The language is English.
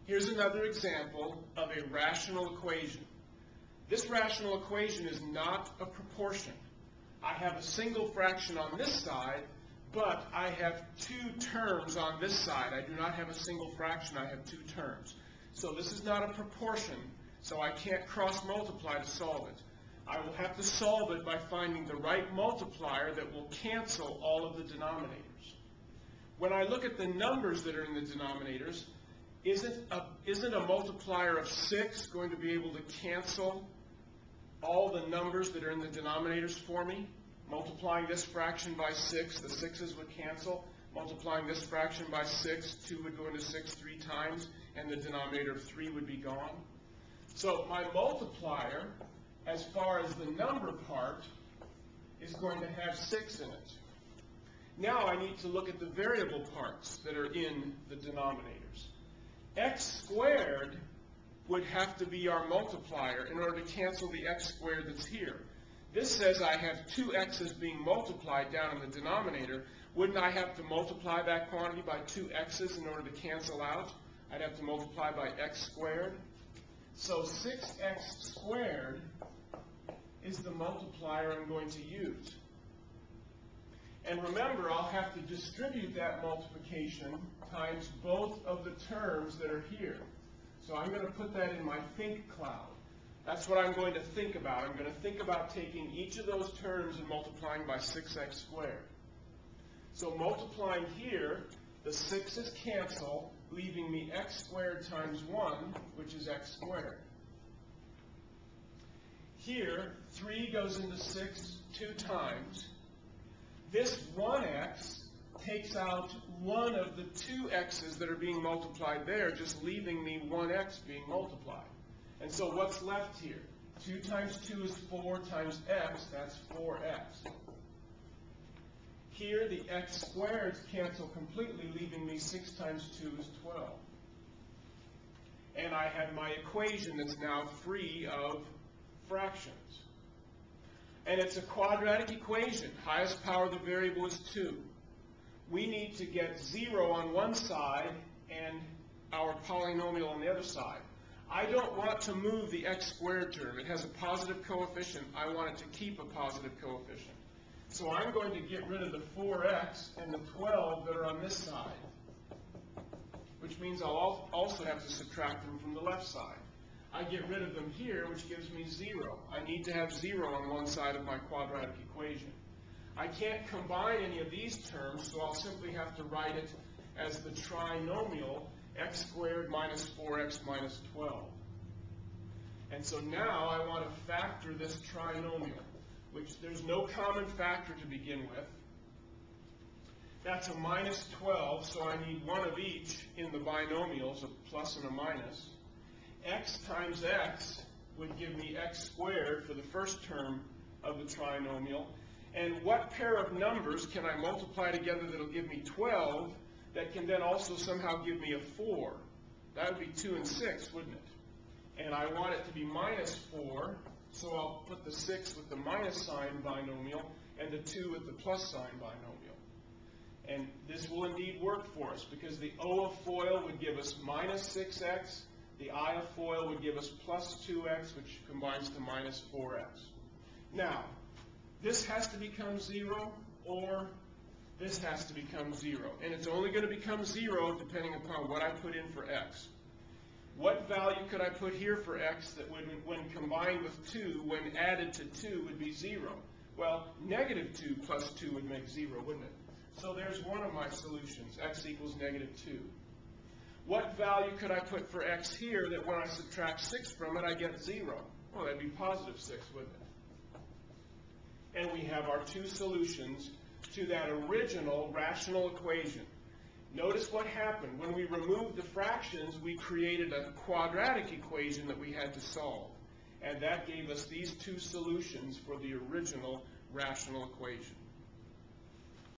Here's another example of a rational equation. This rational equation is not a proportion. I have a single fraction on this side, but I have two terms on this side. I do not have a single fraction, I have two terms. So this is not a proportion, so I can't cross multiply to solve it. I will have to solve it by finding the right multiplier that will cancel all of the denominators. When I look at the numbers that are in the denominators, isn't a multiplier of 6 going to be able to cancel all the numbers that are in the denominators for me? Multiplying this fraction by 6, the 6's would cancel. Multiplying this fraction by 6, 2 would go into 6 3 times, and the denominator of 3 would be gone. So my multiplier, as far as the number part, is going to have 6 in it. Now I need to look at the variable parts that are in the denominators. X squared would have to be our multiplier in order to cancel the x squared that's here. This says I have two x's being multiplied down in the denominator. Wouldn't I have to multiply that quantity by two x's in order to cancel out? I'd have to multiply by x squared. So 6x squared is the multiplier I'm going to use. And remember, I'll have to distribute that multiplication times both of the terms that are here. So I'm going to put that in my think cloud. That's what I'm going to think about. I'm going to think about taking each of those terms and multiplying by 6x squared. So multiplying here, the 6's cancel, leaving me x squared times 1, which is x squared. Here, 3 goes into 6 2 times. This 1x takes out one of the two x's that are being multiplied there, just leaving me 1x being multiplied. And so what's left here? 2 times 2 is 4 times x, that's 4x. Here the x squareds cancel completely, leaving me 6 times 2 is 12. And I have my equation that's now free of fractions. And it's a quadratic equation. Highest power of the variable is 2. We need to get 0 on one side and our polynomial on the other side. I don't want to move the x squared term. It has a positive coefficient. I want it to keep a positive coefficient. So I'm going to get rid of the 4x and the 12 that are on this side, which means I'll also have to subtract them from the left side. I get rid of them here, which gives me 0. I need to have 0 on one side of my quadratic equation. I can't combine any of these terms, so I'll simply have to write it as the trinomial x squared minus 4x minus 12. And so now I want to factor this trinomial, which there's no common factor to begin with. That's a minus 12, so I need one of each in the binomials, a plus and a minus. X times x would give me x squared for the first term of the trinomial. And what pair of numbers can I multiply together that will give me 12 that can then also somehow give me a 4? That would be 2 and 6, wouldn't it? And I want it to be minus 4, so I'll put the 6 with the minus sign binomial and the 2 with the plus sign binomial. And this will indeed work for us, because the O of FOIL would give us minus 6x, the I of FOIL would give us plus 2x, which combines to minus 4x. Now, this has to become 0, or this has to become 0. And it's only going to become 0 depending upon what I put in for x. What value could I put here for x that would, when combined with 2, when added to 2, would be 0? Well, negative 2 plus 2 would make 0, wouldn't it? So there's one of my solutions, x equals negative 2. What value could I put for x here that when I subtract 6 from it, I get 0? Well, that'd be positive 6, wouldn't it? And we have our two solutions to that original rational equation. Notice what happened. When we removed the fractions, we created a quadratic equation that we had to solve. And that gave us these two solutions for the original rational equation.